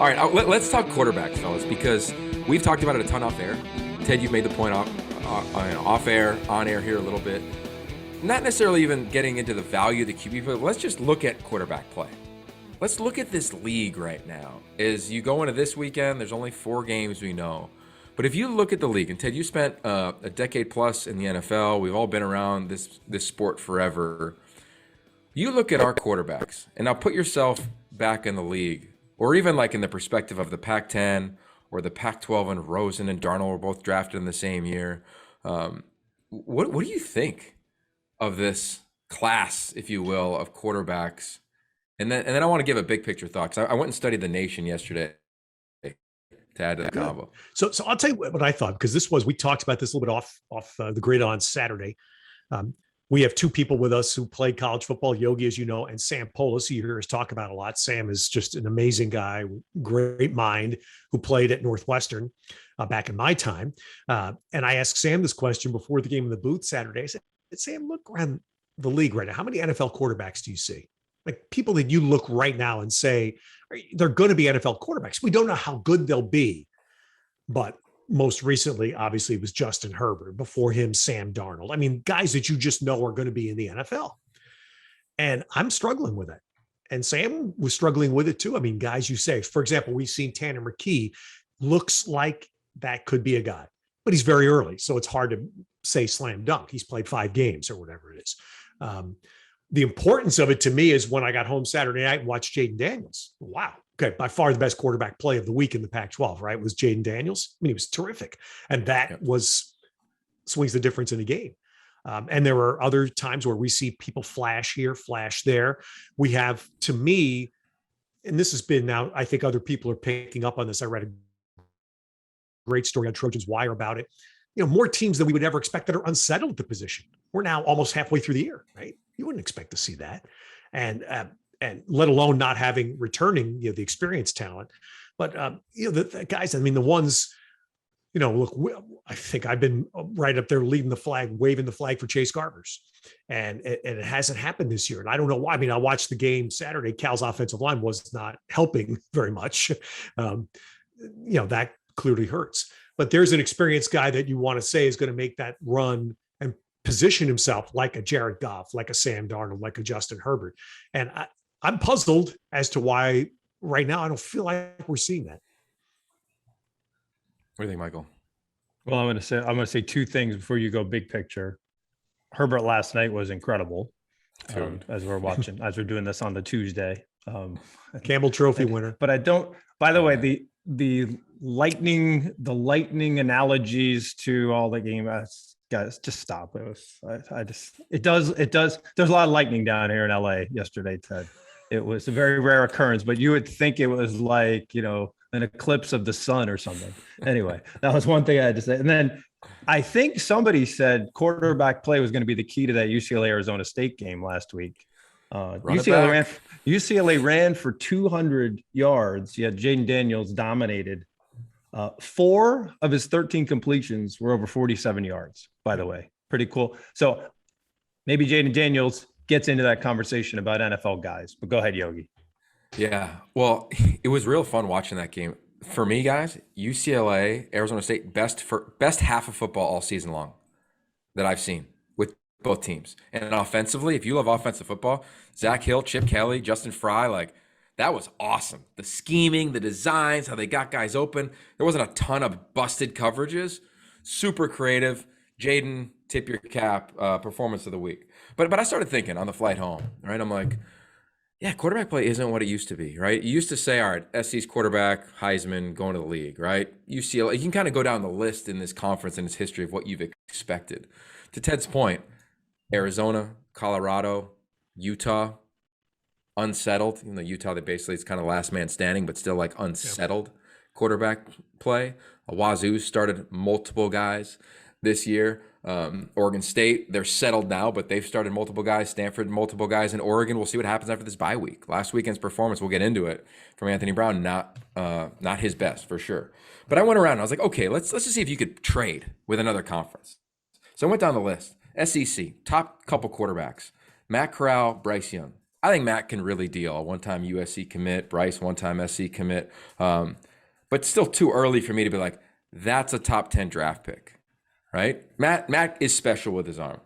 All right, let's talk quarterbacks, fellas, because we've talked about it a ton off air. Ted, you've made the point off air, on air here a little bit. Not necessarily even getting into the value of the QB, but let's just look at quarterback play. Let's look at this league right now. As you go into this weekend, there's only 4 games we know. But if you look at the league, and Ted, you spent a decade plus in the NFL. We've all been around this sport forever. You look at our quarterbacks, and now put yourself back in the league, or even like in the perspective of the Pac-10 or the Pac-12, and Rosen and Darnold were both drafted in the same year. What do you think of this class, if you will, of quarterbacks? And then I want to give a big picture thought, because I went and studied The Nation yesterday to add to the combo. So I'll tell you what I thought, because we talked about this a little bit off the grid on Saturday. We have 2 people with us who played college football, Yogi, as you know, and Sam Polis, who you hear us talk about a lot. Sam is just an amazing guy, great mind, who played at Northwestern back in my time. And I asked Sam this question before the game in the booth Saturday. I said, Sam, look around the league right now. How many NFL quarterbacks do you see? Like people that you look right now and say, they're going to be NFL quarterbacks. We don't know how good they'll be, but most recently, obviously, it was Justin Herbert. Before him, Sam Darnold. I mean, guys that you just know are going to be in the NFL. And I'm struggling with it. And Sam was struggling with it too. I mean, guys you say, for example, we've seen Tanner McKee, looks like that could be a guy, but he's very early. So it's hard to say slam dunk. He's played 5 games or whatever it is. The importance of it to me is when I got home Saturday night and watched Jaden Daniels. Wow. Okay. By far the best quarterback play of the week in the Pac-12, right? Was Jaden Daniels. I mean, he was terrific. And that swings the difference in a game. And there are other times where we see people flash here, flash there. We have, to me, and this has been now, I think other people are picking up on this. I read a great story on Trojans Wire about it. You know, more teams than we would ever expect that are unsettled at the position. We're now almost halfway through the year, right? You wouldn't expect to see that. And let alone not having returning, the experienced talent. But, the guys, I mean, the ones, look, I think I've been right up there leading the flag, waving the flag for Chase Garbers. And it hasn't happened this year. And I don't know why. I mean, I watched the game Saturday. Cal's offensive line was not helping very much. That clearly hurts. But there's an experienced guy that you want to say is going to make that run and position himself like a Jared Goff, like a Sam Darnold, like a Justin Herbert. And I'm puzzled as to why right now I don't feel like we're seeing that. What do you think, Michael? Well, I'm going to say 2 things before you go big picture. Herbert last night was incredible. As we're doing this on the Tuesday. Campbell Trophy winner. But I don't, by the way, the lightning analogies to all the game, guys, just stop. It does. There's a lot of lightning down here in LA yesterday, Ted. It was a very rare occurrence, but you would think it was like, an eclipse of the sun or something. Anyway, that was one thing I had to say. And then I think somebody said quarterback play was going to be the key to that UCLA Arizona State game last week. UCLA ran for 200 yards. Yet Jaden Daniels dominated. 4 of his 13 completions were over 47 yards, by the way. Pretty cool. So maybe Jaden Daniels gets into that conversation about NFL guys. But go ahead, Yogi. Yeah. Well, it was real fun watching that game. For me, guys, UCLA, Arizona State, best half of football all season long that I've seen with both teams. And offensively, if you love offensive football, Zach Hill, Chip Kelly, Justin Fry, that was awesome. The scheming, the designs, how they got guys open. There wasn't a ton of busted coverages. Super creative. Jaden, tip your cap, performance of the week. But I started thinking on the flight home, right? I'm like, yeah, quarterback play isn't what it used to be, right? You used to say, all right, SC's quarterback, Heisman, going to the league, right? UCLA, you can kind of go down the list in this conference and its history of what you've expected. To Ted's point, Arizona, Colorado, Utah, unsettled. Even though Utah, they basically, it's kind of last man standing, but still unsettled quarterback play. Wazoo started multiple guys this year. Oregon State, they're settled now, but they've started multiple guys. Stanford, multiple guys. In Oregon, we'll see what happens after this bye week. Last weekend's performance, we'll get into it, from Anthony Brown, not his best for sure. But I went around and I was like, okay, let's just see if you could trade with another conference. So I went down the list. SEC, top couple quarterbacks. Matt Corral, Bryce Young. I think Matt can really deal. One-time USC commit, Bryce one-time SC commit, but still too early for me to be like, that's a top 10 draft pick, right? Matt is special with his arm.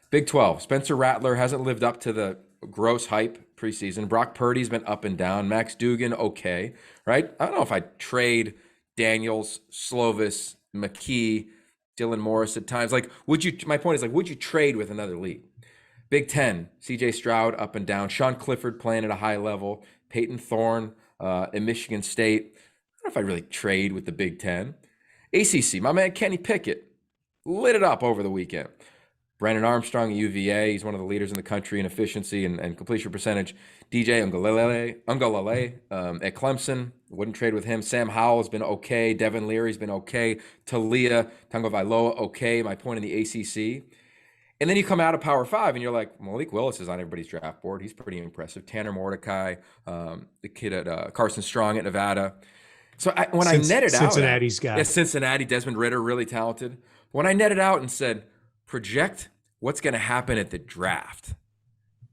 Big 12, Spencer Rattler hasn't lived up to the gross hype preseason. Brock Purdy's been up and down. Max Duggan, okay, right? I don't know if I'd trade Daniels, Slovis, McKee, Dylan Morris at times. Like, my point is, like, would you trade with another league? Big 10, CJ Stroud up and down. Sean Clifford playing at a high level. Peyton Thorne at Michigan State. I don't know if I really trade with the Big 10. ACC, my man Kenny Pickett lit it up over the weekend. Brandon Armstrong at UVA, he's one of the leaders in the country in efficiency and completion percentage. DJ Ungalale at Clemson, wouldn't trade with him. Sam Howell has been okay. Devin Leary's been okay. Talia Tagovailoa, okay. My point in the ACC. And then you come out of Power 5 and you're like, Malik Willis is on everybody's draft board. He's pretty impressive. Tanner Mordecai, the kid at Carson Strong at Nevada. So when I netted out, Cincinnati's guy. Yeah, Cincinnati, Desmond Ridder, really talented. When I netted out and said, project what's going to happen at the draft,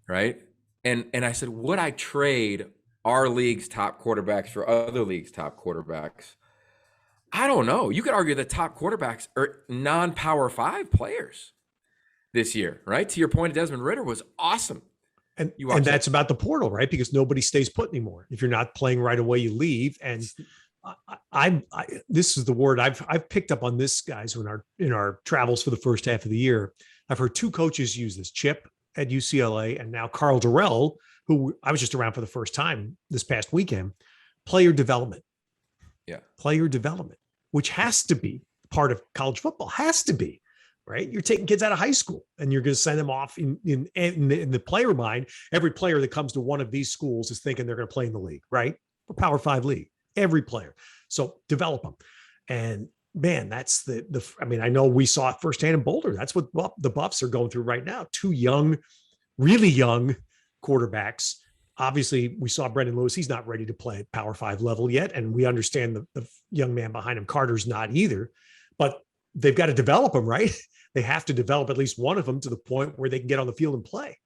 right? And I said, would I trade our league's top quarterbacks for other leagues' top quarterbacks? I don't know. You could argue the top quarterbacks are non-Power 5 players this year, right? To your point, Desmond Ridder was awesome. And that's about the portal, right? Because nobody stays put anymore. If you're not playing right away, you leave. And I this is the word I've picked up on this, guys, in our travels for the first half of the year. I've heard two coaches use this, Chip at UCLA and now Carl Durrell, who I was just around for the first time this past weekend. Player development. Yeah. Player development, which has to be part of college football, has to be. Right, you're taking kids out of high school, and you're going to send them off in the player mind. Every player that comes to one of these schools is thinking they're going to play in the league, right? Or Power 5 league. Every player, so develop them. And man, that's the. I mean, I know we saw it firsthand in Boulder. That's what the Buffs are going through right now. Two young, really young quarterbacks. Obviously, we saw Brendan Lewis. He's not ready to play at Power 5 level yet, and we understand the young man behind him, Carter's not either. But they've got to develop them, right? They have to develop at least one of them to the point where they can get on the field and play,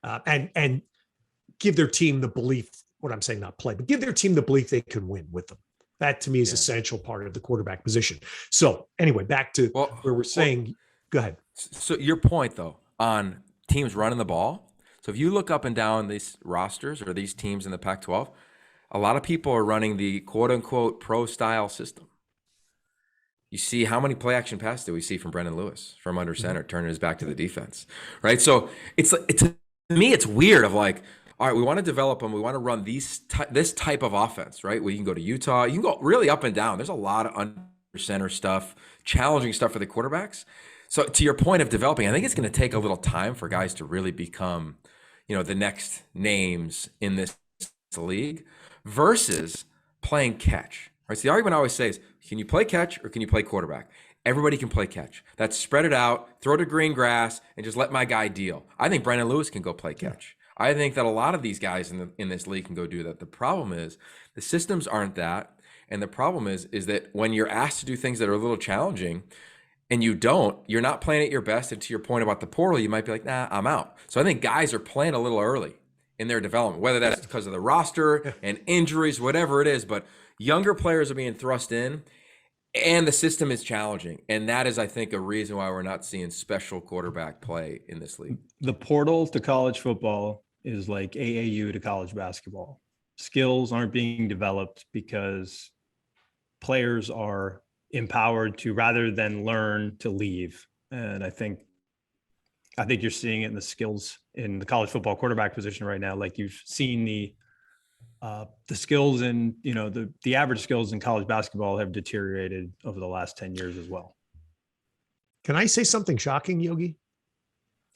and give their team the belief. What I'm saying, not play, but give their team the belief they can win with them. That to me is essential part of the quarterback position. So anyway, back to where we're saying. Go ahead. So your point though on teams running the ball. So if you look up and down these rosters or these teams in the Pac-12, a lot of people are running the quote unquote pro style system. You see how many play action passes do we see from Brendan Lewis from under center, turning his back to the defense, right? So it's to me, it's weird of like, all right, we want to develop them. We want to run this type of offense, right? Where you can go to Utah, you can go really up and down. There's a lot of under center stuff, challenging stuff for the quarterbacks. So to your point of developing, I think it's going to take a little time for guys to really become, the next names in this league versus playing catch. Right, so the argument I always say is, can you play catch or can you play quarterback? Everybody can play catch. That's spread it out, throw to green grass, and just let my guy deal. I think Brandon Lewis can go play catch. I think that a lot of these guys in this league can go do that. The problem is the systems aren't that, and the problem is that when you're asked to do things that are a little challenging, and you're not playing at your best. And to your point about the portal, you might be like, nah, I'm out. So I think guys are playing a little early in their development, whether that's because of the roster and injuries, whatever it is, but younger players are being thrust in and the system is challenging. And that is, I think, a reason why we're not seeing special quarterback play in this league. The portal to college football is like AAU to college basketball. Skills aren't being developed because players are empowered to, rather than learn, to leave. And I think you're seeing it in the skills in the college football quarterback position right now. Like you've seen the skills and the average skills in college basketball have deteriorated over the last 10 years as well. Can I say something shocking, Yogi?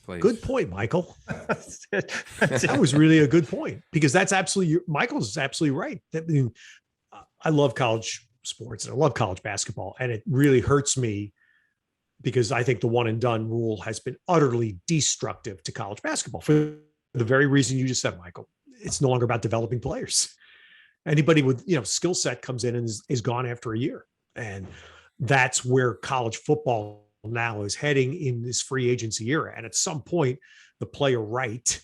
Please. Good point, Michael. That was really a good point, because that's Michael's absolutely right. I love college sports and I love college basketball, and it really hurts me because I think the one and done rule has been utterly destructive to college basketball for the very reason you just said, Michael. It's no longer about developing players. Anybody with, skill set comes in and is gone after a year. And that's where college football now is heading in this free agency era. And at some point, the player right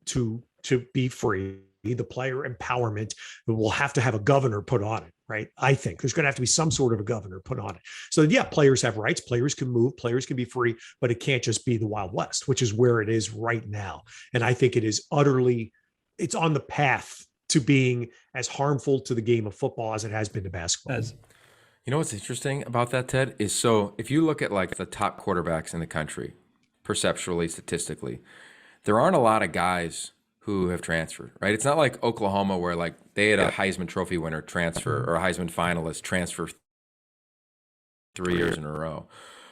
to to be free. The player empowerment will have to have a governor put on it, right? I think there's going to have to be some sort of a governor put on it. So yeah, players have rights, players can move, players can be free, but it can't just be the Wild West, which is where it is right now. And I think it is it's on the path to being as harmful to the game of football as it has been to basketball. You know what's interesting about that, Ted, is so if you look at like the top quarterbacks in the country, perceptually, statistically, there aren't a lot of guys who have transferred, right? It's not like Oklahoma where like they had a Heisman Trophy winner transfer or a Heisman finalist transfer 3 years in a row.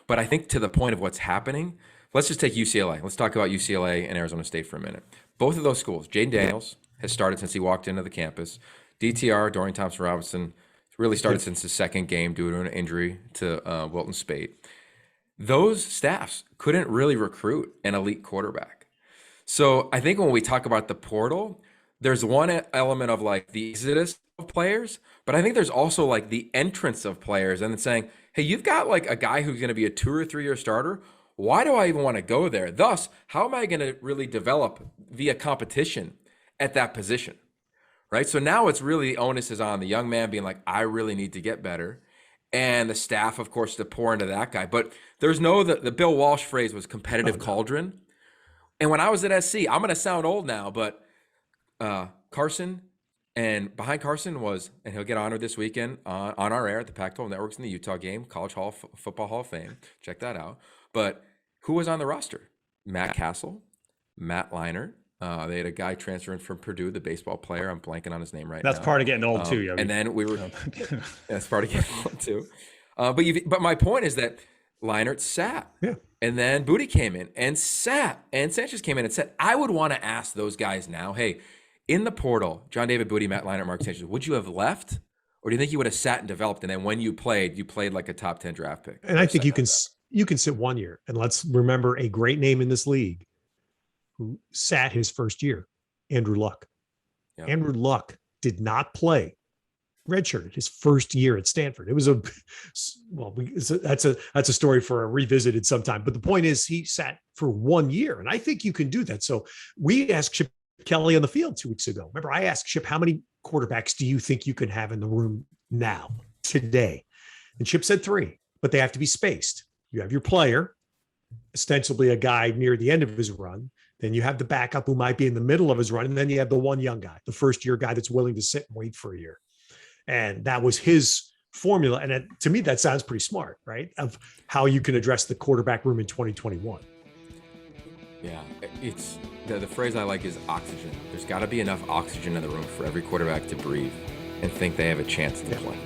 But I think to the point of what's happening, let's just take UCLA. Let's talk about UCLA and Arizona State for a minute. Both of those schools, Jaden Daniels has started since he walked into the campus. DTR, Dorian Thompson-Robinson, really started since his second game due to an injury to Wilton Speight. Those staffs couldn't really recruit an elite quarterback. So I think when we talk about the portal, there's one element of like the exodus of players, but I think there's also like the entrance of players and then saying, hey, you've got like a guy who's going to be a 2 or 3 year starter. Why do I even want to go there? Thus, how am I going to really develop via competition at that position? Right. So now it's really onus is on the young man being like, I really need to get better. And the staff, of course, to pour into that guy. But there's the Bill Walsh phrase was competitive cauldron. And when I was at SC, I'm going to sound old now, but Carson and behind Carson was, and he'll get honored this weekend on our air at the Pac-12 Networks in the Utah game, College Football Hall of Fame. Check that out. But who was on the roster? Matt Castle, Matt Leinart. They had a guy transferring from Purdue, the baseball player. I'm blanking on his name right now. That's part of getting old too, Yogi. And then we were, that's part of getting old too. But my point is that Leinart sat. Yeah. And then Booty came in and sat. And Sanchez came in and said, I would want to ask those guys now, hey, in the portal, John David Booty, Matt Leinart, Mark Sanchez, would you have left? Or do you think you would have sat and developed? And then when you played like a top 10 draft pick? And I think you can sit 1 year. And let's remember a great name in this league who sat his first year, Andrew Luck. Yep. Andrew Luck did not play redshirted his first year at Stanford. It was that's a story for a revisited sometime. But the point is he sat for 1 year. And I think you can do that. So we asked Chip Kelly on the field 2 weeks ago. Remember, I asked Chip, how many quarterbacks do you think you can have in the room now, today? And Chip said 3, but they have to be spaced. You have your player, ostensibly a guy near the end of his run. Then you have the backup who might be in the middle of his run. And then you have the one young guy, the first year guy that's willing to sit and wait for a year. And that was his formula. And to me, that sounds pretty smart, right? Of how you can address the quarterback room in 2021. Yeah, it's the phrase I like is oxygen. There's got to be enough oxygen in the room for every quarterback to breathe and think they have a chance to play.